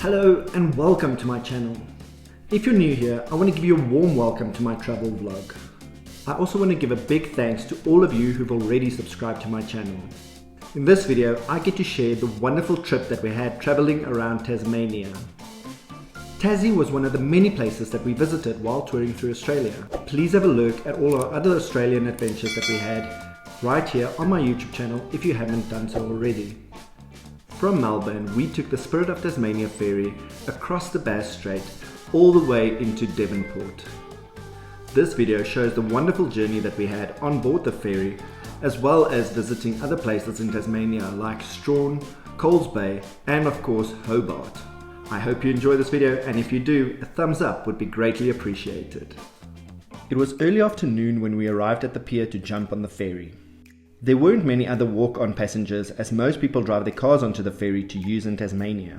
Hello and welcome to my channel. If you're new here, I want to give you a warm welcome to my travel vlog. I also want to give a big thanks to all of you who've already subscribed to my channel. In this video, I get to share the wonderful trip that we had traveling around Tasmania. Tazzy was one of the many places that we visited while touring through Australia. Please have a look at all our other Australian adventures that we had right here on my YouTube channel if you haven't done so already. From Melbourne, we took the Spirit of Tasmania ferry across the Bass Strait all the way into Devonport. This video shows the wonderful journey that we had on board the ferry, as well as visiting other places in Tasmania like Strahan, Coles Bay and of course Hobart. I hope you enjoy this video, and if you do, a thumbs up would be greatly appreciated. It was early afternoon when we arrived at the pier to jump on the ferry. There weren't many other walk-on passengers, as most people drive their cars onto the ferry to use in Tasmania.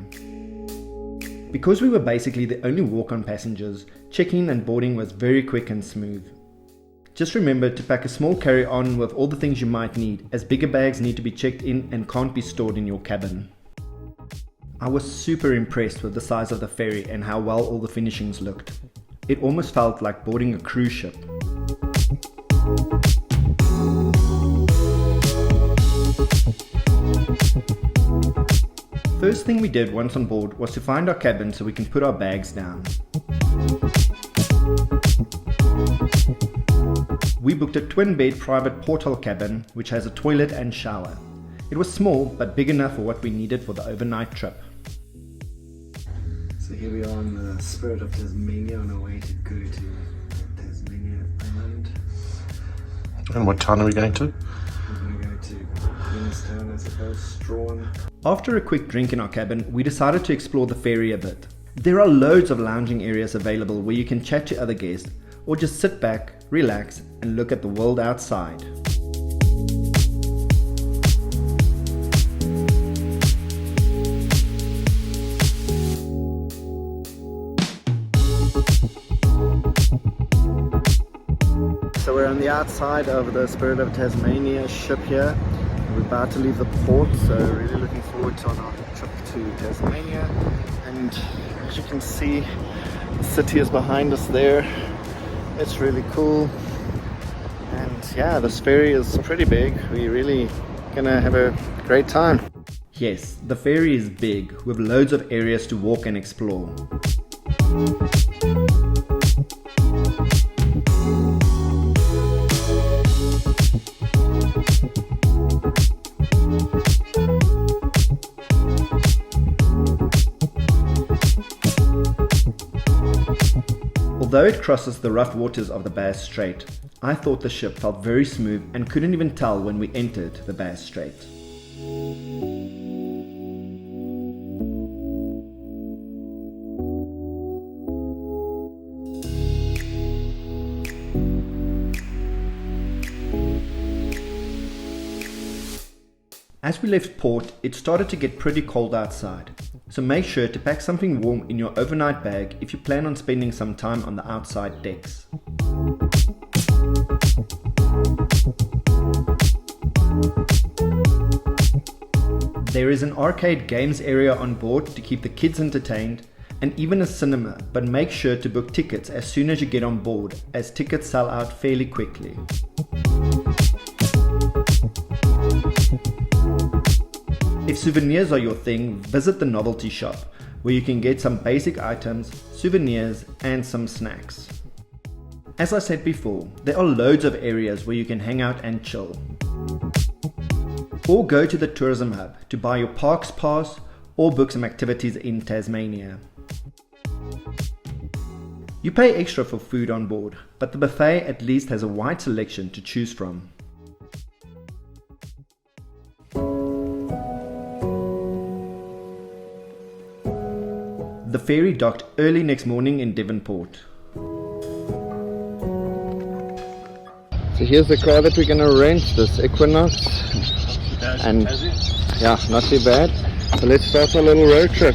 Because we were basically the only walk-on passengers, check-in and boarding was very quick and smooth. Just remember to pack a small carry-on with all the things you might need, as bigger bags need to be checked in and can't be stored in your cabin. I was super impressed with the size of the ferry and how well all the finishings looked. It almost felt like boarding a cruise ship. First thing we did once on board was to find our cabin so we can put our bags down. We booked a twin-bed private porthole cabin which has a toilet and shower. It was small but big enough for what we needed for the overnight trip. So here we are on the Spirit of Tasmania on our way to go to Tasmania Island. And what town are we going to? We're going to go to Queenstown, I suppose, Strahan. After a quick drink in our cabin, we decided to explore the ferry a bit. There are loads of lounging areas available where you can chat to other guests or just sit back, relax and look at the world outside. So we're on the outside of the Spirit of Tasmania ship here. We're about to leave the port, so really looking forward to our trip to Tasmania. And as you can see, the city is behind us there. It's really cool. And yeah, this ferry is pretty big. We're really gonna have a great time. Yes, the ferry is big, with loads of areas to walk and explore. Although it crosses the rough waters of the Bass Strait, I thought the ship felt very smooth and couldn't even tell when we entered the Bass Strait. As we left port, it started to get pretty cold outside, so make sure to pack something warm in your overnight bag if you plan on spending some time on the outside decks. There is an arcade games area on board to keep the kids entertained, and even a cinema, but make sure to book tickets as soon as you get on board, as tickets sell out fairly quickly. If souvenirs are your thing, visit the novelty shop, where you can get some basic items, souvenirs and some snacks. As I said before, there are loads of areas where you can hang out and chill. Or go to the tourism hub to buy your parks pass or book some activities in Tasmania. You pay extra for food on board, but the buffet at least has a wide selection to choose from. The ferry docked early next morning in Devonport. So here's the car that we're going to rent, this Equinox. And yeah, not too bad. So let's start our little road trip.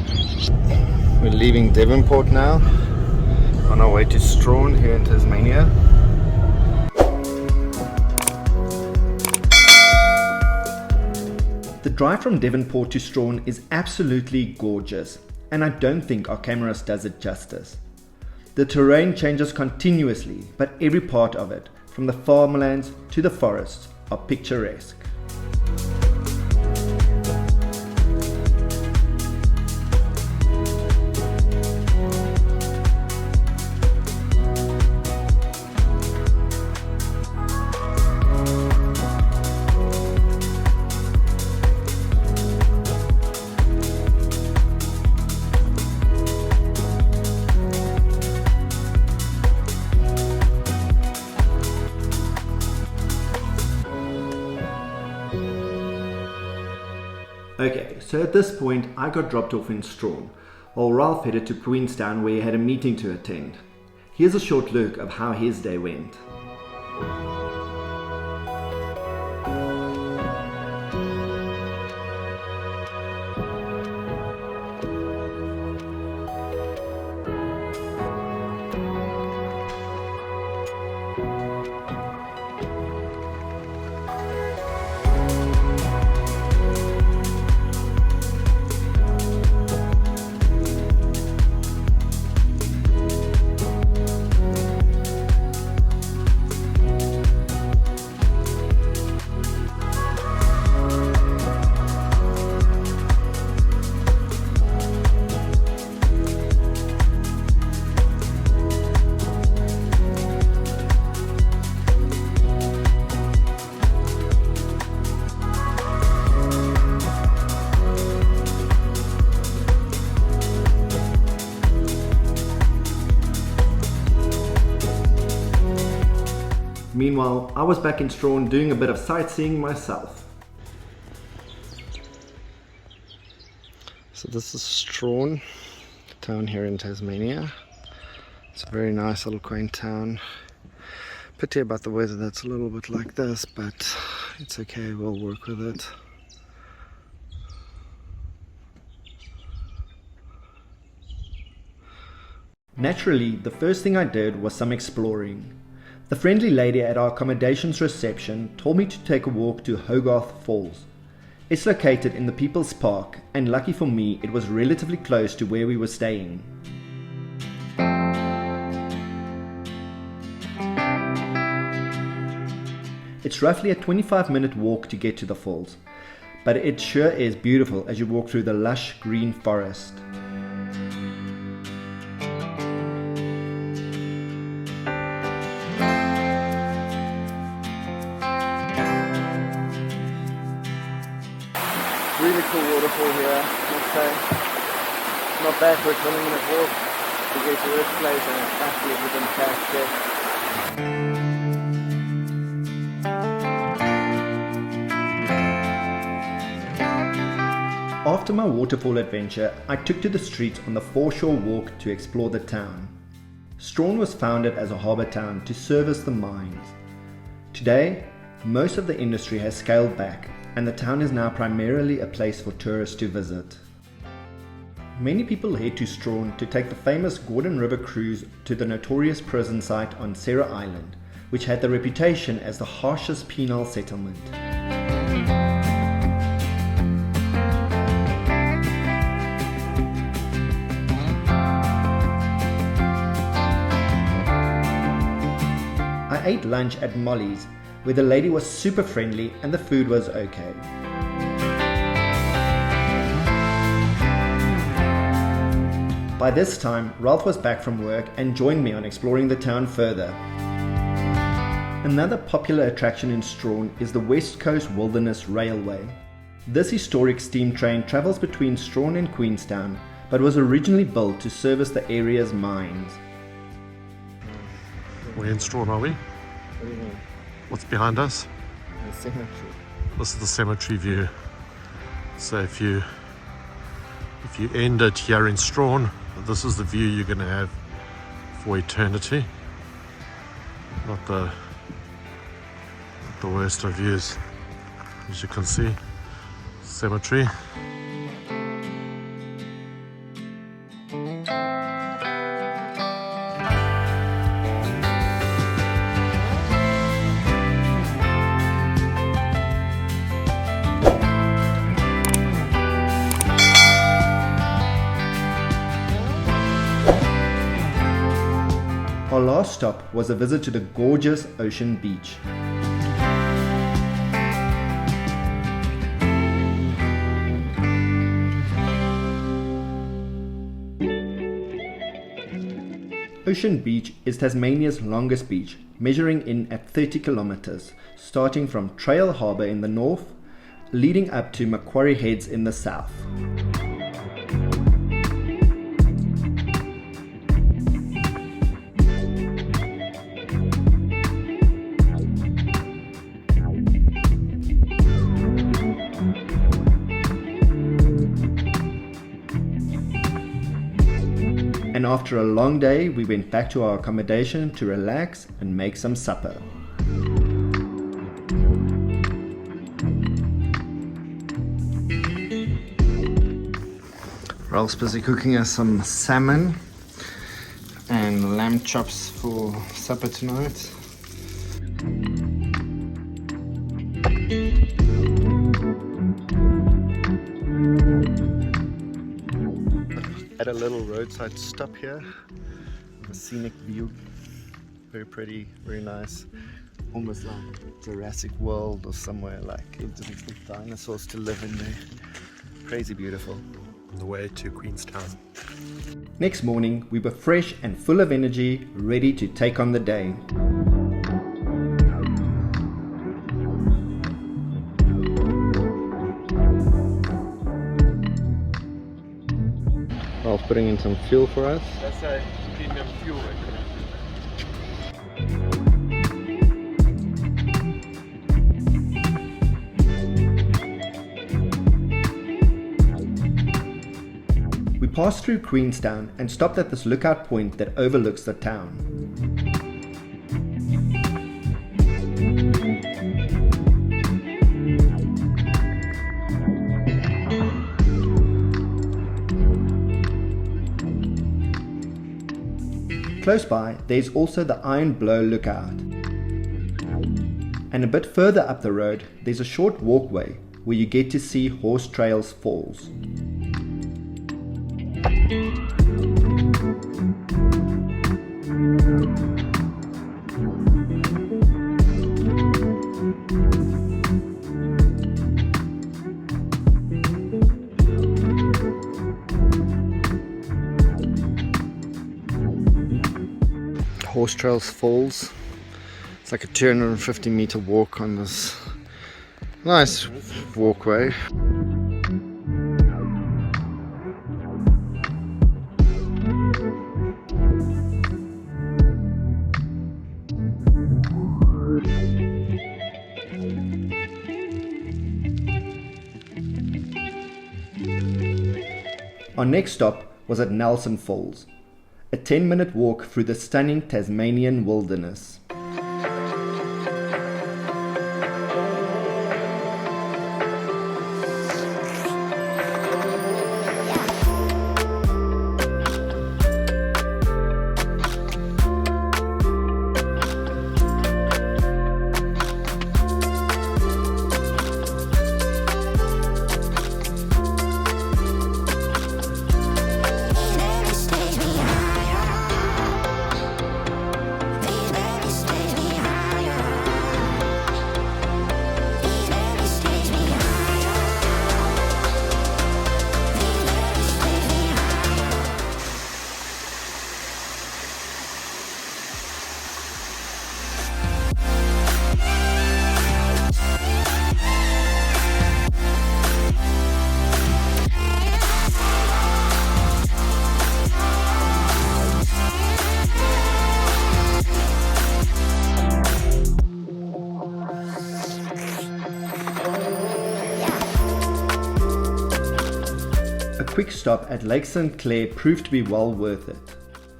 We're leaving Devonport now, on our way to Strahan here in Tasmania. The drive from Devonport to Strahan is absolutely gorgeous. and I don't think our cameras does it justice. The terrain changes continuously, but every part of it, from the farmlands to the forests, are picturesque. Okay, so at this point I got dropped off in Strahan, while Ralph headed to Queenstown where he had a meeting to attend. Here's a short look of how his day went. Meanwhile, I was back in Strahan doing a bit of sightseeing myself. So this is Strahan, town here in Tasmania. It's a very nice little quaint town. Pity about the weather that's a little bit like this, but it's okay, we'll work with it. Naturally, the first thing I did was some exploring. The friendly lady at our accommodations reception told me to take a walk to Hogarth Falls. It's located in the People's Park, and lucky for me, it was relatively close to where we were staying. It's roughly a 25-minute walk to get to the falls, but it sure is beautiful as you walk through the lush green forest. Really cool waterfall here, must say. Not bad for a 20-minute walk to get to this place, and it's absolutely fantastic. After my waterfall adventure, I took to the streets on the foreshore walk to explore the town. Strahan was founded as a harbour town to service the mines. Today, most of the industry has scaled back, and the town is now primarily a place for tourists to visit. Many people head to Strahan to take the famous Gordon River cruise to the notorious prison site on Sarah Island, which had the reputation as the harshest penal settlement. I ate lunch at Molly's, where the lady was super friendly and the food was okay. By this time, Ralph was back from work and joined me on exploring the town further. Another popular attraction in Strahan is the West Coast Wilderness Railway. This historic steam train travels between Strahan and Queenstown, but was originally built to service the area's mines. We're in Strahan, are we? What do you mean? What's behind us? The cemetery. This is the cemetery view. So if you end it here in Strahan, this is the view you're going to have for eternity. Not the worst of views, as you can see. Cemetery. Our last stop was a visit to the gorgeous Ocean Beach. Ocean Beach is Tasmania's longest beach, measuring in at 30 kilometers, starting from Trail Harbour in the north, leading up to Macquarie Heads in the south. And after a long day, we went back to our accommodation to relax and make some supper. Ralph's busy cooking us some salmon and lamb chops for supper tonight. At a little roadside stop here, a scenic view, very pretty, very nice, almost like Jurassic World or somewhere like it didn't expect dinosaurs to live in there. Crazy beautiful. On the way to Queenstown. Next morning, we were fresh and full of energy, ready to take on the day. Ralph putting in some fuel for us. That's a premium fuel. We passed through Queenstown and stopped at this lookout point that overlooks the town. Close by, there's also the Iron Blow lookout. And a bit further up the road, there's a short walkway where you get to see Horse Trails Falls. Horse Trails Falls. It's like a 250-meter walk on this nice walkway. Our next stop was at Nelson Falls, a 10-minute walk through the stunning Tasmanian wilderness. A quick stop at Lake St Clair proved to be well worth it.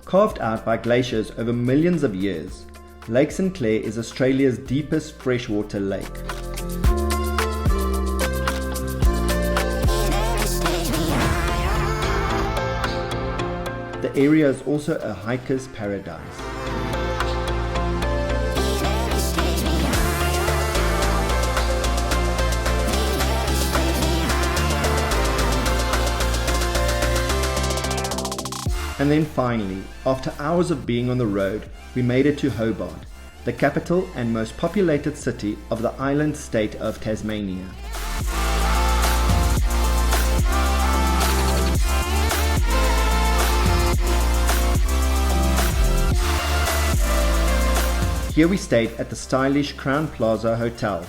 Carved out by glaciers over millions of years, Lake St Clair is Australia's deepest freshwater lake. The area is also a hiker's paradise. And then finally, after hours of being on the road, we made it to Hobart, the capital and most populated city of the island state of Tasmania. Here we stayed at the stylish Crown Plaza Hotel.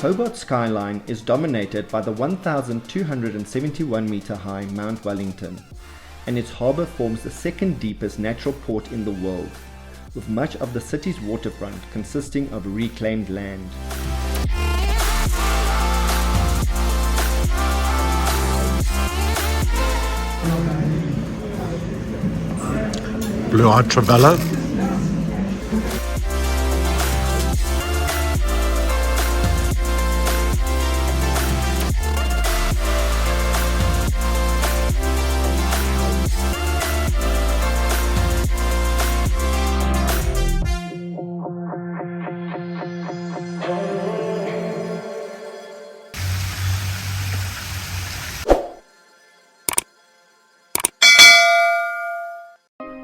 Hobart's skyline is dominated by the 1,271 metre high Mount Wellington, and its harbour forms the second deepest natural port in the world, with much of the city's waterfront consisting of reclaimed land. Blue-eyed Travella.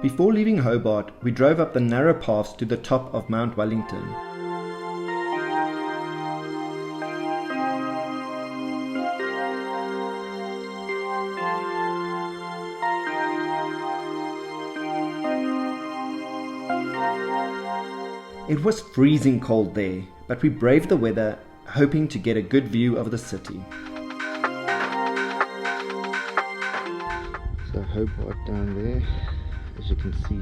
Before leaving Hobart, we drove up the narrow paths to the top of Mount Wellington. It was freezing cold there, but we braved the weather, hoping to get a good view of the city. So Hobart down there. As you can see,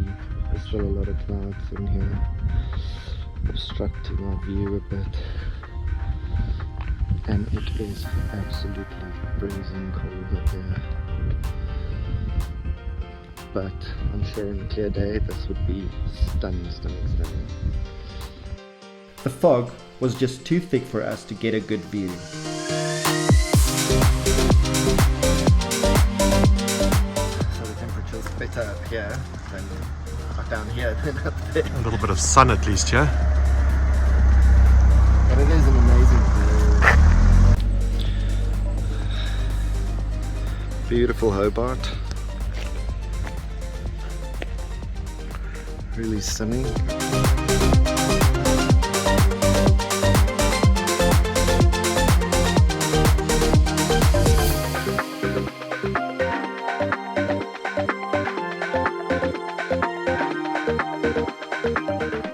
there's still a lot of clouds in here, obstructing our view a bit, and it is absolutely freezing cold up here. But I'm sure on a clear day this would be stunning. The fog was just too thick for us to get a good view. Better up here than down here than up there. A little bit of sun at least, yeah? But it is an amazing view. Beautiful Hobart. Really stunning.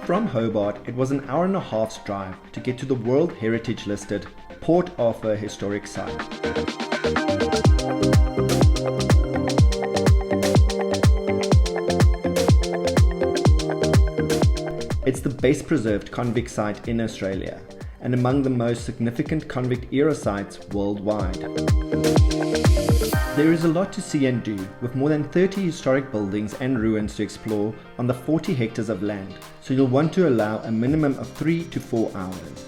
From Hobart, it was an hour and a half's drive to get to the World Heritage listed Port Arthur historic site. It's the best preserved convict site in Australia and among the most significant convict era sites worldwide. There is a lot to see and do, with more than 30 historic buildings and ruins to explore on the 40 hectares of land, so you'll want to allow a minimum of 3 to 4 hours.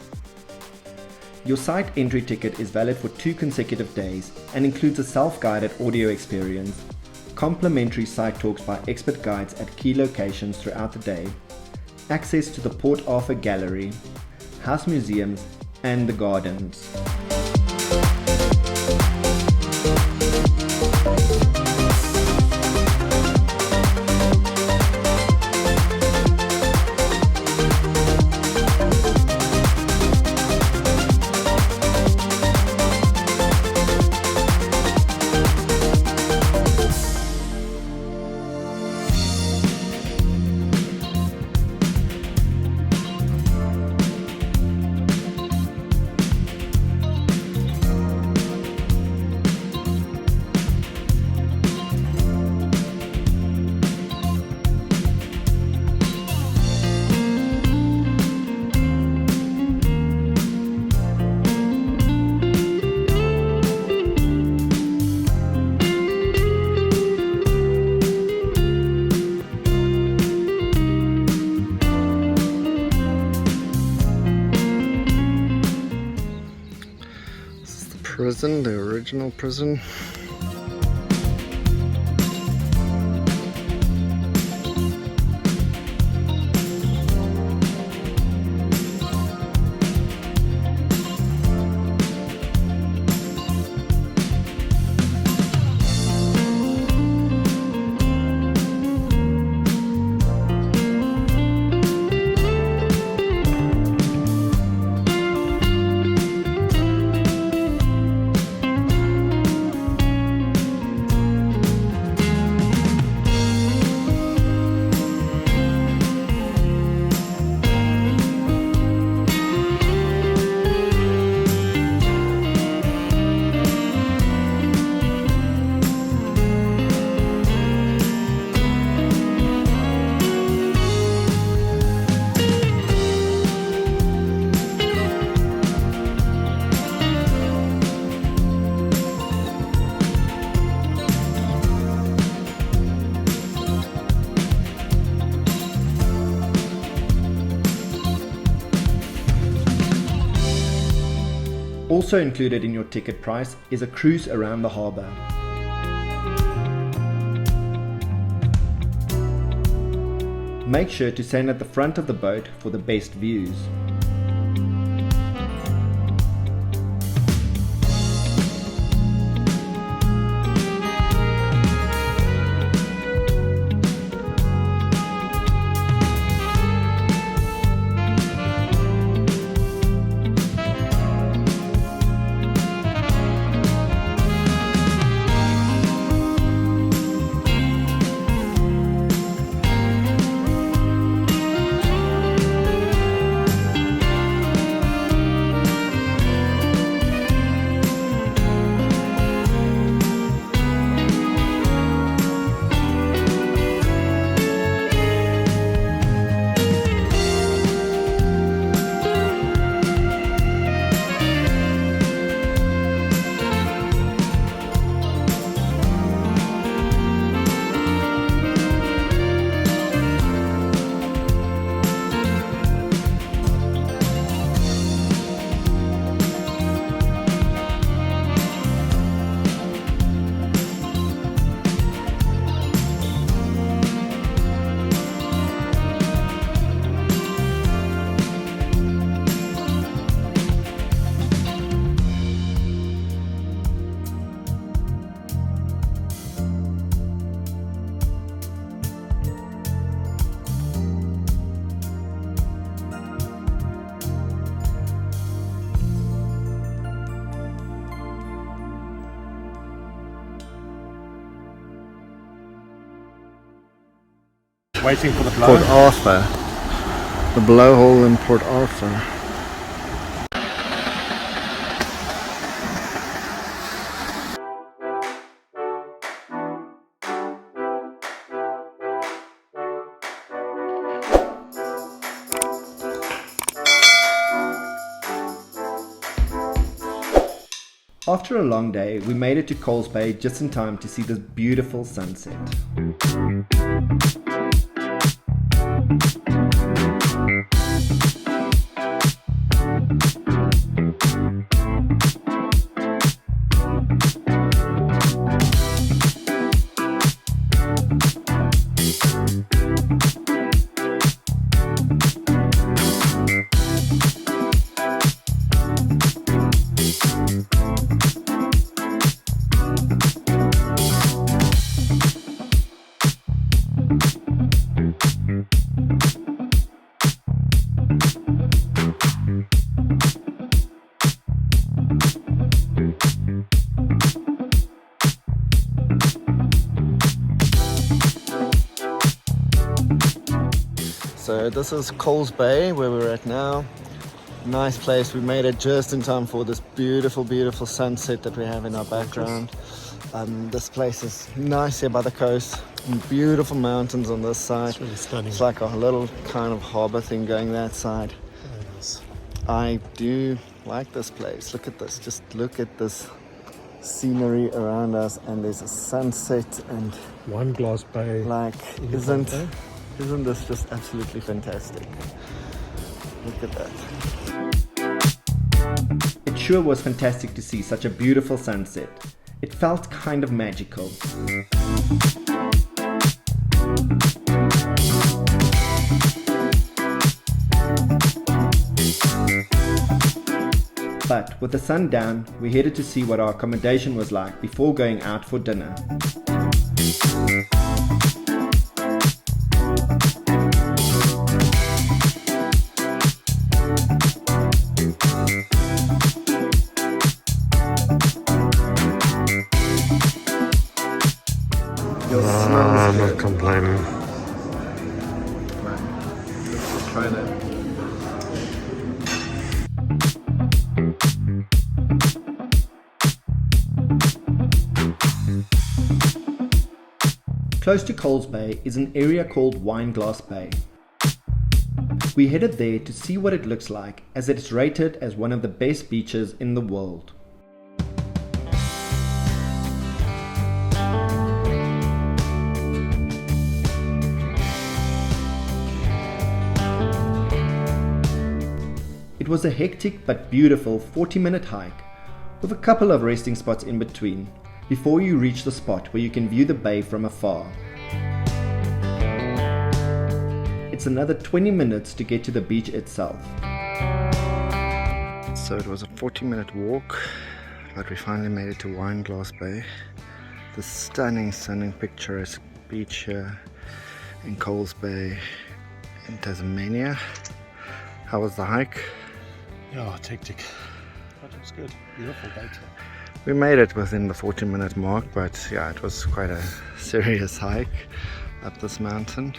Your site entry ticket is valid for 2 consecutive days and includes a self-guided audio experience, complimentary site talks by expert guides at key locations throughout the day, access to the Port Arthur Gallery, house museums, and the gardens. prison, the original prison. Also included in your ticket price is a cruise around the harbour. Make sure to stand at the front of the boat for the best views. Waiting for the blow. Port Arthur. The blowhole in Port Arthur. After a long day, we made it to Coles Bay just in time to see this beautiful sunset. So this is Coles Bay where we're at now. Nice place. We made it just in time for this beautiful, beautiful sunset that we have in our background. This place is nice here by the coast. Beautiful mountains on this side. It's really stunning. It's like a little kind of harbour thing going that side. Yes. I do like this place. Look at this. Just look at this scenery around us, and there's a sunset, and Wineglass Bay. like isn't this just absolutely fantastic? Look at that. It sure was fantastic to see such a beautiful sunset. It felt kind of magical. But with the sun down, we headed to see what our accommodation was like before going out for dinner. I'm not complaining. Let's try that. Close to Coles Bay is an area called Wineglass Bay. We headed there to see what it looks like, as it is rated as one of the best beaches in the world. It was a hectic but beautiful 40-minute hike, with a couple of resting spots in between, before you reach the spot where you can view the bay from afar. It's another 20 minutes to get to the beach itself. So it was a 40-minute walk, but we finally made it to Wineglass Bay. The stunning picturesque beach here in Coles Bay in Tasmania. How was the hike? Yeah, it's hectic, but it was good. Beautiful day too. We made it within the 40-minute mark, but yeah, it was quite a serious hike up this mountain.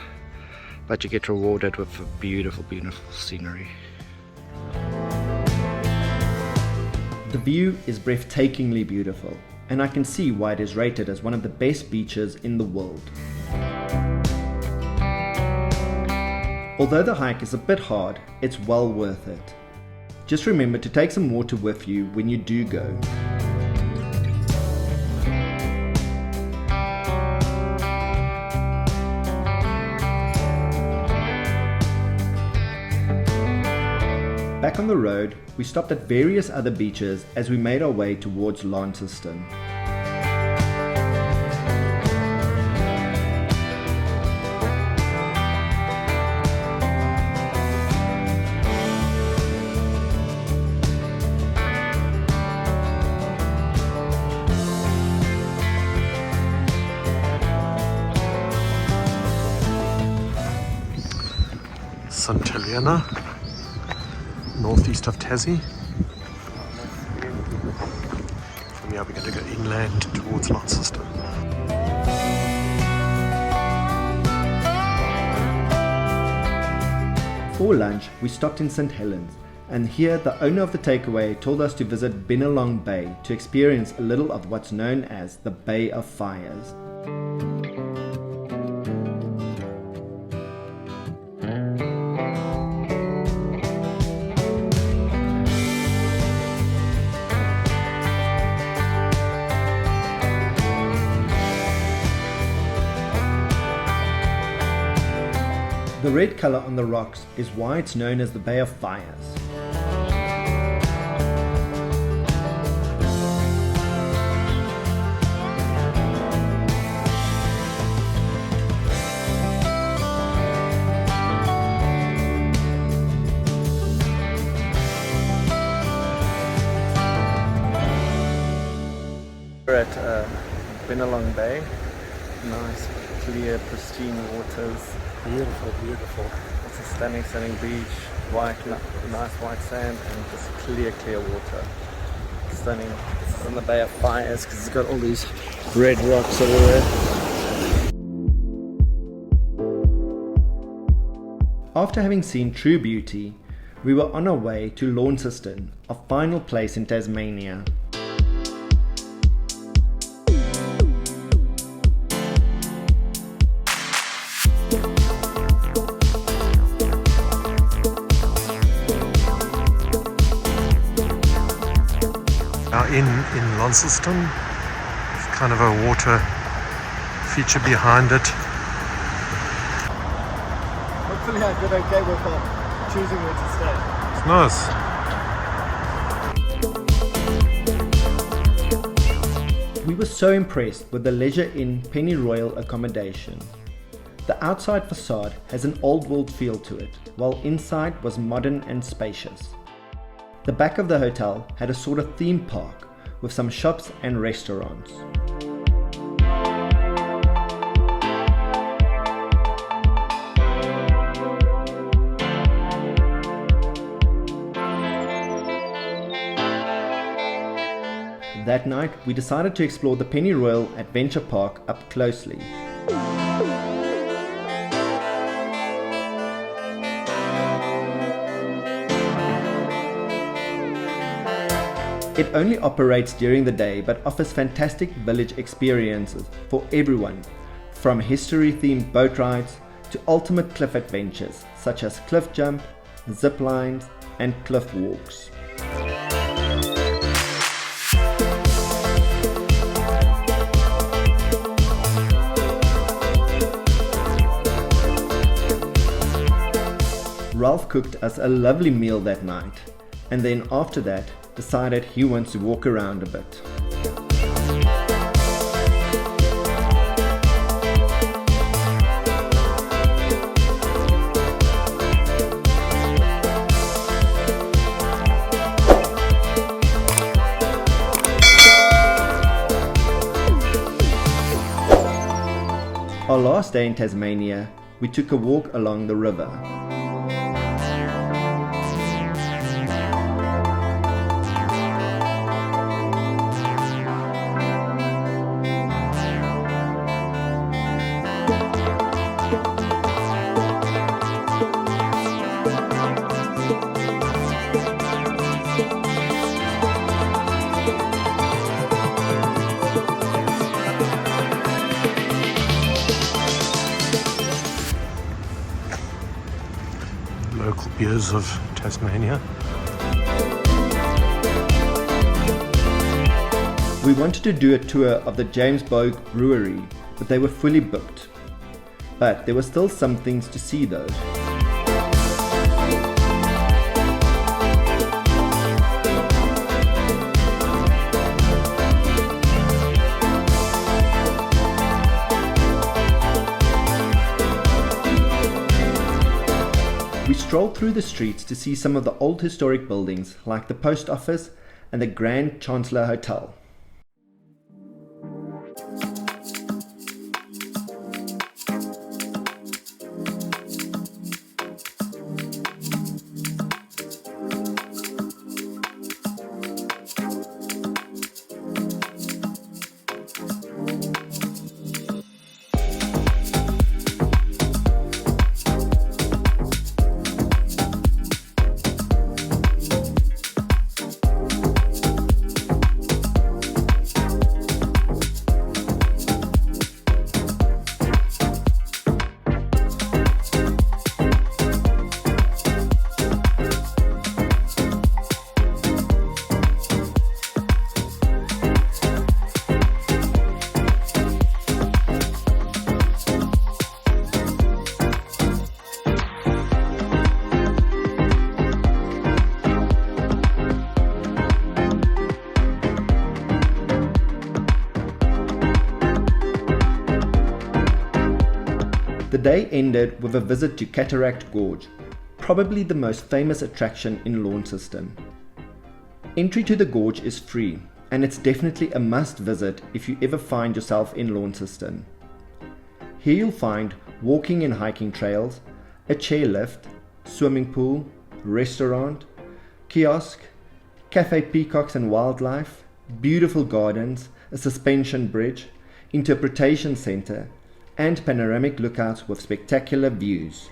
But you get rewarded with a beautiful, beautiful scenery. The view is breathtakingly beautiful, and I can see why it is rated as one of the best beaches in the world. Although the hike is a bit hard, it's well worth it. Just remember to take some water with you when you do go. Back on the road, we stopped at various other beaches as we made our way towards Launceston. St Clair, northeast of Tazzy. From here we're going to go inland towards Launceston. For lunch, we stopped in St Helens, and here the owner of the takeaway told us to visit Wineglass Bay to experience a little of what's known as the Bay of Fires. The red colour on the rocks is why it's known as the Bay of Fires. We're at Wineglass Bay. Nice, clear, pristine waters. Beautiful, beautiful. It's a stunning beach, nice white sand, and just clear water. Stunning. It's in the Bay of Fires because it's got all these red rocks everywhere. After having seen true beauty, we were on our way to Launceston, our final place in Tasmania. In Launceston, it's kind of a water feature behind it. Hopefully I did okay with choosing where to stay. It's nice. we were so impressed with the Leisure Inn Penny Royal accommodation. The outside facade has an old world feel to it, while inside was modern and spacious. The back of the hotel had a sort of theme park with some shops and restaurants. That night, we decided to explore the Penny Royal Adventure Park up closely. It only operates during the day but offers fantastic village experiences for everyone, from history-themed boat rides to ultimate cliff adventures such as cliff jump, zip lines and cliff walks. Ralph cooked us a lovely meal that night, and then after that decided he wants to walk around a bit. Our last day in Tasmania, we took a walk along the river. Local beers of Tasmania. We wanted to do a tour of the James Bogue Brewery, but they were fully booked. But there were still some things to see though. We strolled through the streets to see some of the old historic buildings like the post office and the Grand Chancellor Hotel. The day ended with a visit to Cataract Gorge, probably the most famous attraction in Launceston. Entry to the gorge is free, and it's definitely a must visit if you ever find yourself in Launceston. Here you'll find walking and hiking trails, a chairlift, swimming pool, restaurant, kiosk, cafe peacocks and wildlife, beautiful gardens, a suspension bridge, interpretation centre, and panoramic lookouts with spectacular views.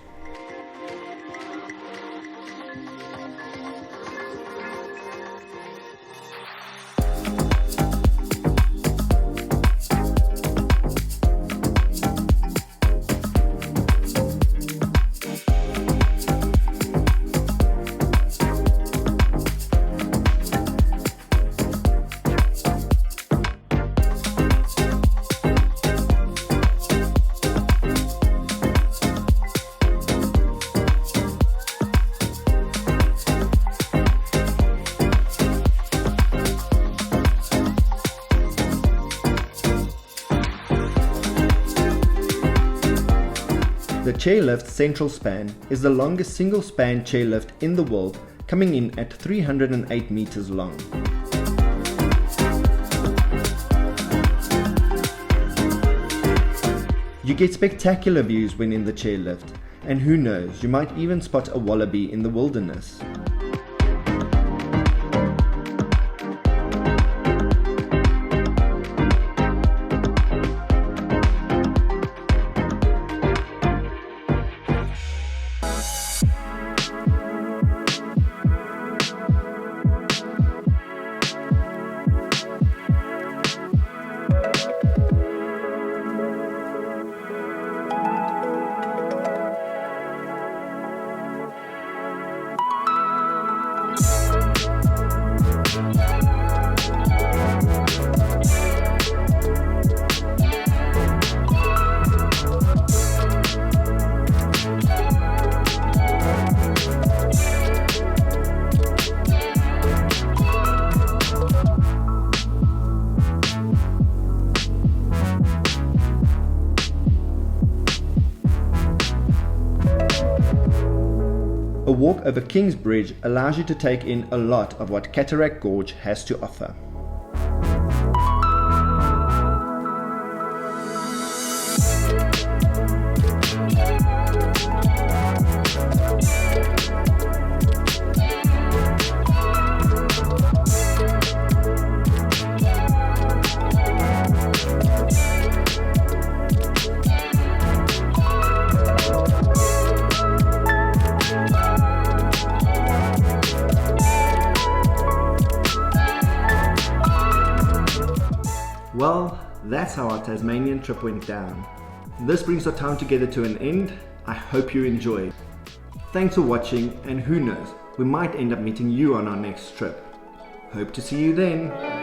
chairlift's central span is the longest single span chairlift in the world, coming in at 308 meters long. You get spectacular views when in the chairlift, and who knows, you might even spot a wallaby in the wilderness. A walk over King's Bridge allows you to take in a lot of what Cataract Gorge has to offer. Well, that's how our Tasmanian trip went down. This brings our time together to an end. I hope you enjoyed. Thanks for watching, and who knows, we might end up meeting you on our next trip. Hope to see you then.